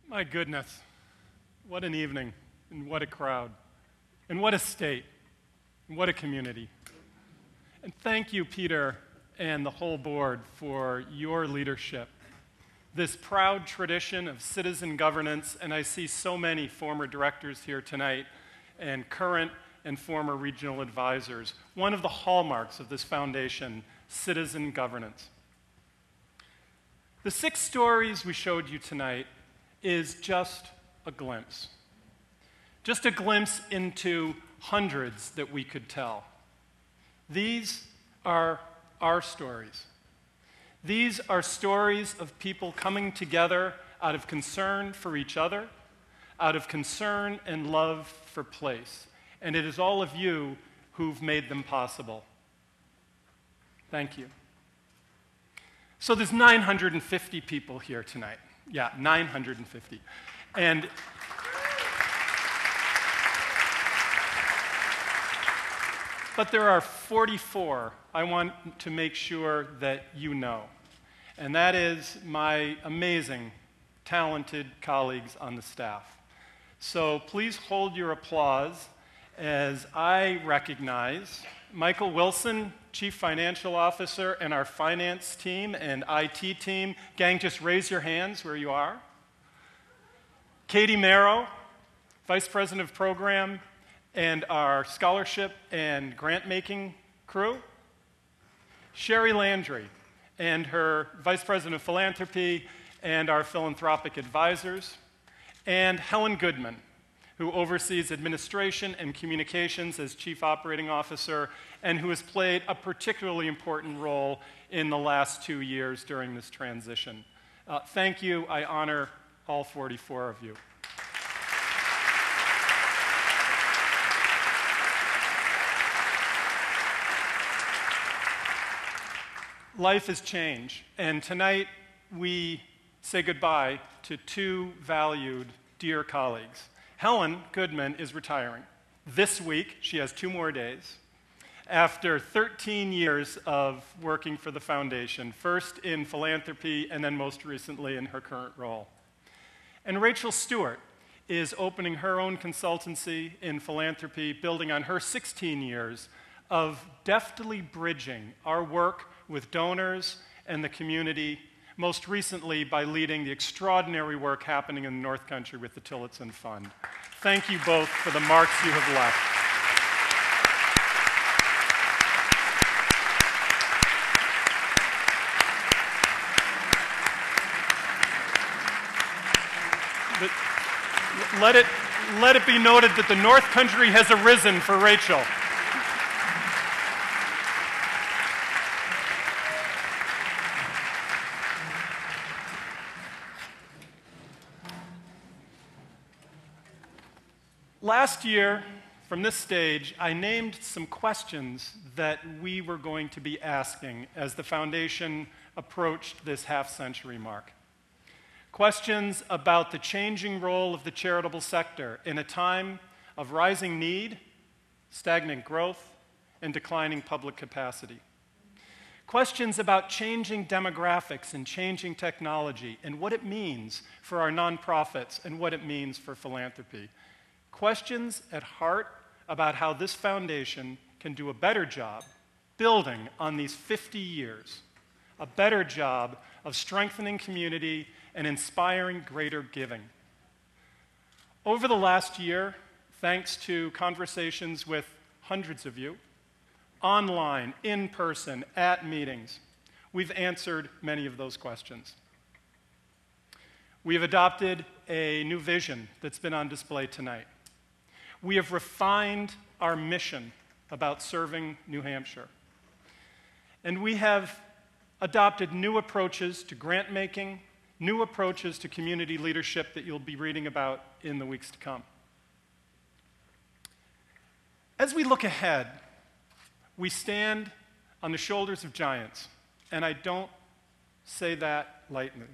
My goodness, what an evening, and what a crowd, and what a state, and what a community. And thank you, Peter, and the whole board for your leadership. This proud tradition of citizen governance, and I see so many former directors here tonight, and current and former regional advisors. One of the hallmarks of this foundation, citizen governance. The 6 stories we showed you tonight is just a glimpse. Just a glimpse into hundreds that we could tell. These are our stories. These are stories of people coming together out of concern for each other, out of concern and love for place. And it is all of you who've made them possible. Thank you. So there's 950 people here tonight. Yeah, 950. But there are 44 I want to make sure that you know. And that is my amazing, talented colleagues on the staff. So please hold your applause as I recognize Michael Wilson, Chief Financial Officer, and our finance team and IT team. Gang, just raise your hands where you are. Katie Marrow, Vice President of Program, and our scholarship and grant-making crew. Sherry Landry, and her Vice President of Philanthropy, and our philanthropic advisors. And Helen Goodman, who oversees administration and communications as Chief Operating Officer, and who has played a particularly important role in the last 2 years during this transition. Thank you. I honor all 44 of you. Life has changed, and tonight we say goodbye to 2 valued, dear colleagues. Helen Goodman is retiring. This week, she has 2 more days, after 13 years of working for the foundation, first in philanthropy and then most recently in her current role. And Rachel Stewart is opening her own consultancy in philanthropy, building on her 16 years of deftly bridging our work with donors and the community, most recently by leading the extraordinary work happening in the North Country with the Tillotson Fund. Thank you both for the marks you have left. But let it be noted that the North Country has arisen for Rachel. Last year, from this stage, I named some questions that we were going to be asking as the foundation approached this half-century mark. Questions about the changing role of the charitable sector in a time of rising need, stagnant growth, and declining public capacity. Questions about changing demographics and changing technology and what it means for our nonprofits and what it means for philanthropy. Questions at heart about how this foundation can do a better job building on these 50 years, a better job of strengthening community and inspiring greater giving. Over the last year, thanks to conversations with hundreds of you, online, in person, at meetings, we've answered many of those questions. We have adopted a new vision that's been on display tonight. We have refined our mission about serving New Hampshire. And we have adopted new approaches to grant making, new approaches to community leadership that you'll be reading about in the weeks to come. As we look ahead, we stand on the shoulders of giants, and I don't say that lightly.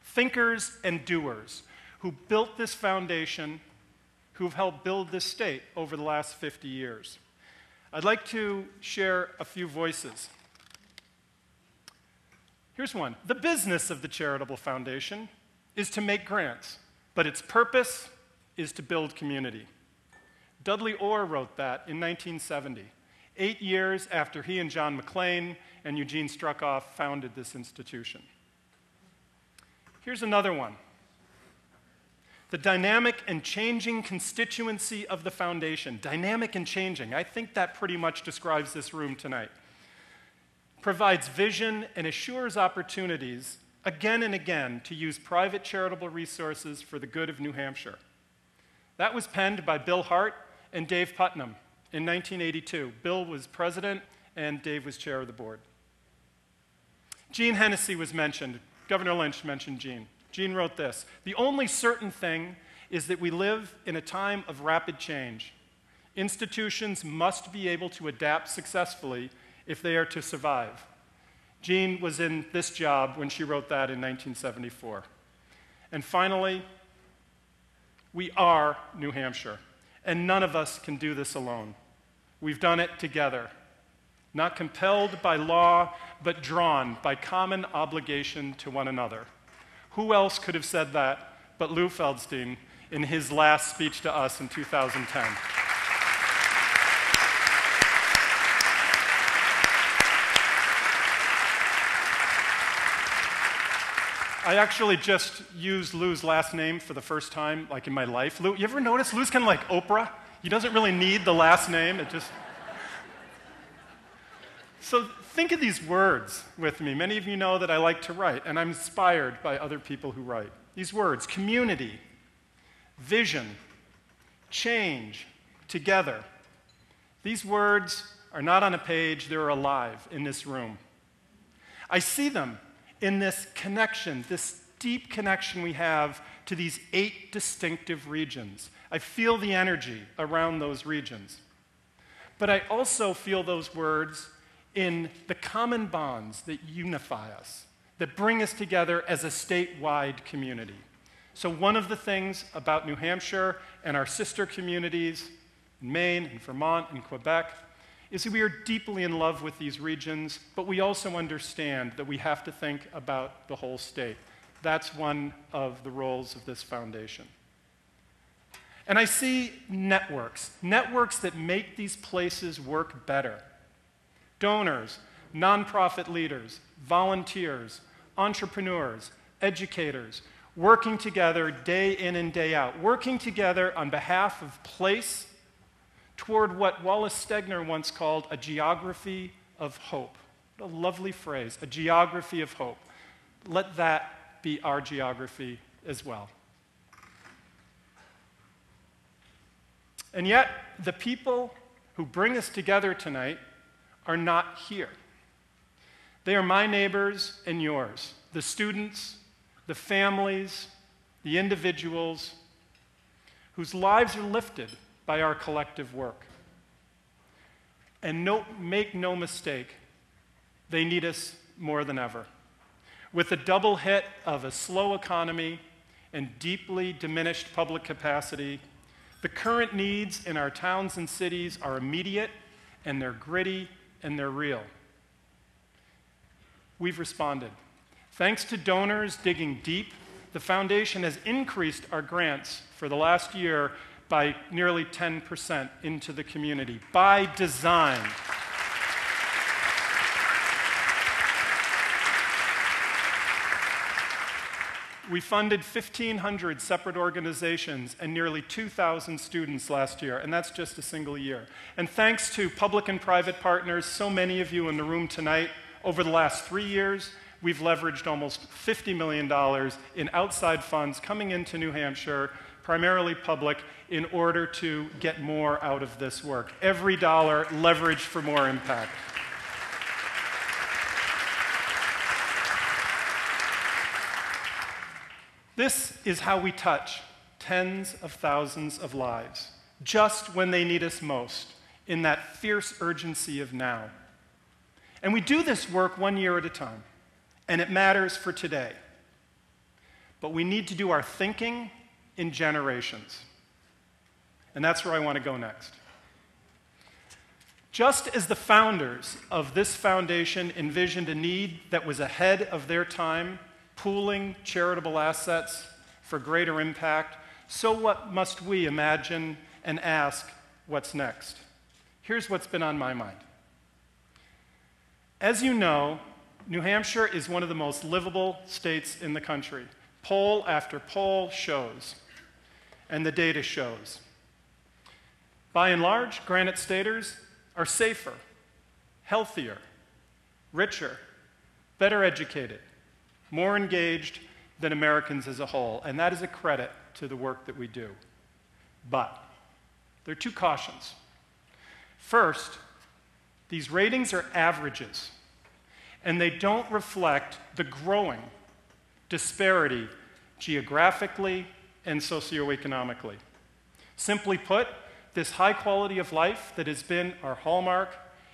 Thinkers and doers who built this foundation, who've helped build this state over the last 50 years. I'd like to share a few voices. Here's one. The business of the charitable foundation is to make grants, but its purpose is to build community. Dudley Orr wrote that in 1970, 8 years after he and John McLean and Eugene Struckoff founded this institution. Here's another one. The dynamic and changing constituency of the foundation. Dynamic and changing. I think that pretty much describes this room tonight. Provides vision and assures opportunities again and again to use private charitable resources for the good of New Hampshire. That was penned by Bill Hart and Dave Putnam in 1982. Bill was president and Dave was chair of the board. Gene Hennessy was mentioned. Governor Lynch mentioned Gene. Gene wrote this: "The only certain thing is that we live in a time of rapid change. Institutions must be able to adapt successfully if they are to survive." Jean was in this job when she wrote that in 1974. And finally, we are New Hampshire, and none of us can do this alone. We've done it together, not compelled by law, but drawn by common obligation to one another. Who else could have said that but Lou Feldstein in his last speech to us in 2010? I actually just used Lou's last name for the first time, like in my life. Lou, you ever notice Lou's kind of like Oprah? He doesn't really need the last name, it just... So think of these words with me. Many of you know that I like to write, and I'm inspired by other people who write. These words: community, vision, change, together. These words are not on a page, they're alive in this room. I see them in this connection, this deep connection we have to these 8 distinctive regions. I feel the energy around those regions. But I also feel those words in the common bonds that unify us, that bring us together as a statewide community. So one of the things about New Hampshire and our sister communities in Maine and Vermont and Quebec is that we are deeply in love with these regions, but we also understand that we have to think about the whole state. That's one of the roles of this foundation. And I see networks that make these places work better. Donors, nonprofit leaders, volunteers, entrepreneurs, educators, working together day in and day out, working together on behalf of place toward what Wallace Stegner once called a geography of hope. What a lovely phrase, a geography of hope. Let that be our geography as well. And yet, the people who bring us together tonight are not here. They are my neighbors and yours, the students, the families, the individuals whose lives are lifted by our collective work. And make no mistake, they need us more than ever. With the double hit of a slow economy and deeply diminished public capacity, the current needs in our towns and cities are immediate, and they're gritty, and they're real. We've responded. Thanks to donors digging deep, the foundation has increased our grants for the last year by nearly 10% into the community, by design. We funded 1,500 separate organizations and nearly 2,000 students last year, and that's just a single year. And thanks to public and private partners, so many of you in the room tonight, over the last 3 years, we've leveraged almost $50 million in outside funds coming into New Hampshire, primarily public, in order to get more out of this work. Every dollar leveraged for more impact. This is how we touch tens of thousands of lives, just when they need us most, in that fierce urgency of now. And we do this work 1 year at a time, and it matters for today. But we need to do our thinking in generations. And that's where I want to go next. Just as the founders of this foundation envisioned a need that was ahead of their time pooling charitable assets for greater impact. So what must we imagine and ask what's next? Here's what's been on my mind. As you know, New Hampshire is one of the most livable states in the country. Poll after poll shows, and the data shows. By and large, Granite Staters are safer, healthier, richer, better educated, more engaged than Americans as a whole, and that is a credit to the work that we do. But there are two cautions. First, these ratings are averages, and they don't reflect the growing disparity geographically and socioeconomically. Simply put, this high quality of life that has been our hallmark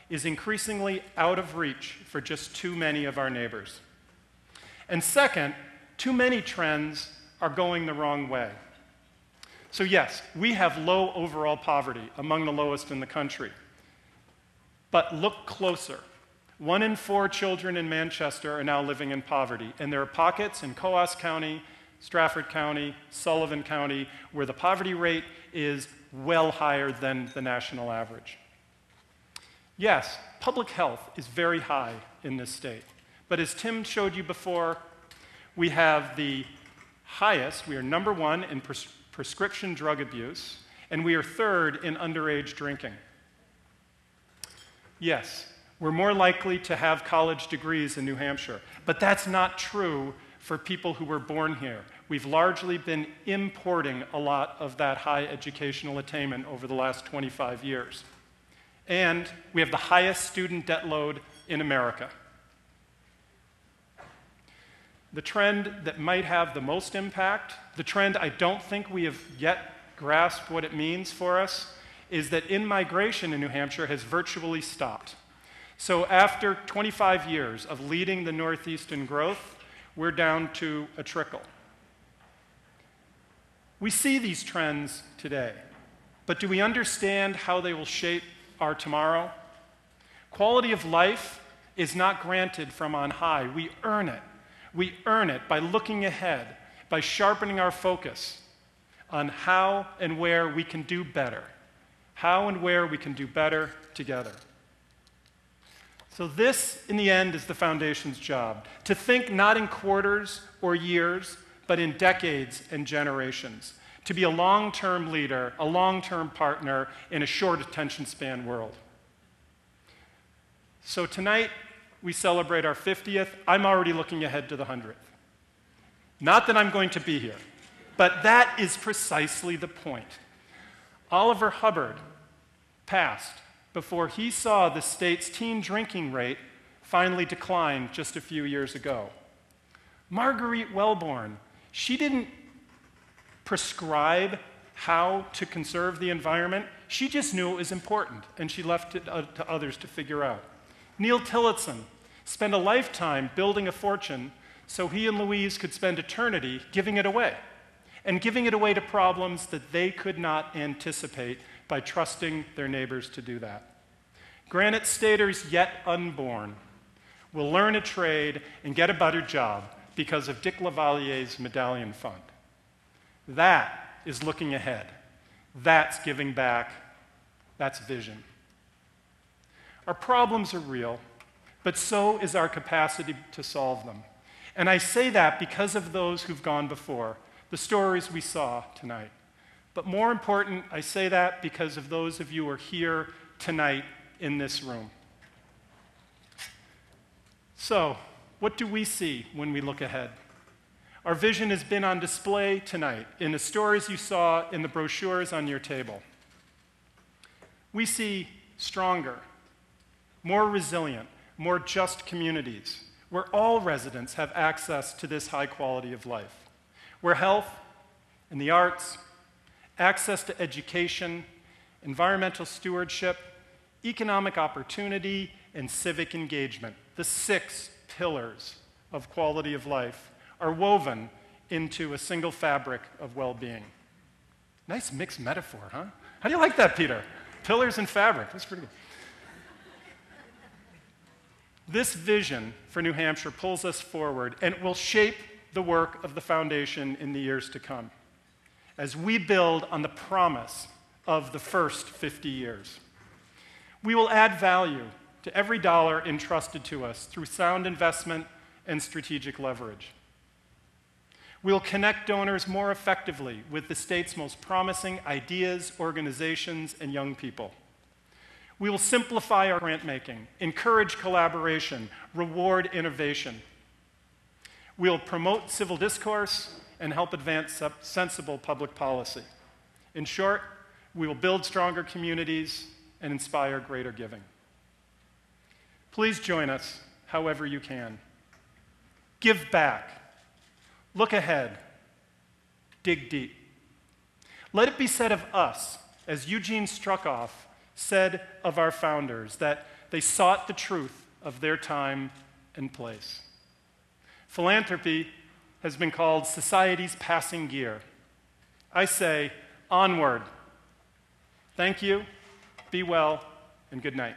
is increasingly out of reach for just too many of our neighbors. And second, too many trends are going the wrong way. So yes, we have low overall poverty, among the lowest in the country. But look closer. 1 in 4 children in Manchester are now living in poverty, and there are pockets in Coos County, Strafford County, Sullivan County, where the poverty rate is well higher than the national average. Yes, public health is very high in this state, but as Tim showed you before, we have the highest, we are number 1 in prescription drug abuse, and we are 3rd in underage drinking. Yes, we're more likely to have college degrees in New Hampshire, but that's not true for people who were born here. We've largely been importing a lot of that high educational attainment over the last 25 years. And we have the highest student debt load in America. The trend that might have the most impact, the trend I don't think we have yet grasped what it means for us, is that in-migration in New Hampshire has virtually stopped. So after 25 years of leading the Northeast in growth, we're down to a trickle. We see these trends today, but do we understand how they will shape our tomorrow? Quality of life is not granted from on high. We earn it. We earn it by looking ahead, by sharpening our focus on how and where we can do better. How and where we can do better together. So this, in the end, is the foundation's job, to think not in quarters or years, but in decades and generations, to be a long-term leader, a long-term partner in a short attention span world. So tonight, we celebrate our 50th. I'm already looking ahead to the 100th. Not that I'm going to be here, but that is precisely the point. Oliver Hubbard passed before he saw the state's teen drinking rate finally decline just a few years ago. Marguerite Wellborn, she didn't prescribe how to conserve the environment. She just knew it was important, and she left it to others to figure out. Neil Tillotson spent a lifetime building a fortune so he and Louise could spend eternity giving it away, and giving it away to problems that they could not anticipate by trusting their neighbors to do that. Granite Staters yet unborn will learn a trade and get a better job because of Dick Lavalier's Medallion Fund. That is looking ahead. That's giving back. That's vision. Our problems are real, but so is our capacity to solve them. And I say that because of those who've gone before, the stories we saw tonight. But more important, I say that because of those of you who are here tonight in this room. So, what do we see when we look ahead? Our vision has been on display tonight in the stories you saw in the brochures on your table. We see stronger, more resilient, more just communities, where all residents have access to this high quality of life, where health and the arts, access to education, environmental stewardship, economic opportunity, and civic engagement, the 6 pillars of quality of life, are woven into a single fabric of well-being. Nice mixed metaphor, huh? How do you like that, Peter? Pillars and fabric, that's pretty good. This vision for New Hampshire pulls us forward, and it will shape the work of the foundation in the years to come as we build on the promise of the first 50 years. We will add value to every dollar entrusted to us through sound investment and strategic leverage. We'll connect donors more effectively with the state's most promising ideas, organizations, and young people. We will simplify our grant making, encourage collaboration, reward innovation. We'll promote civil discourse and help advance sensible public policy. In short, we will build stronger communities and inspire greater giving. Please join us however you can. Give back. Look ahead. Dig deep. Let it be said of us, as Eugene Struckoff said of our founders, that they sought the truth of their time and place. Philanthropy has been called society's passing gear. I say, onward. Thank you, be well, and good night.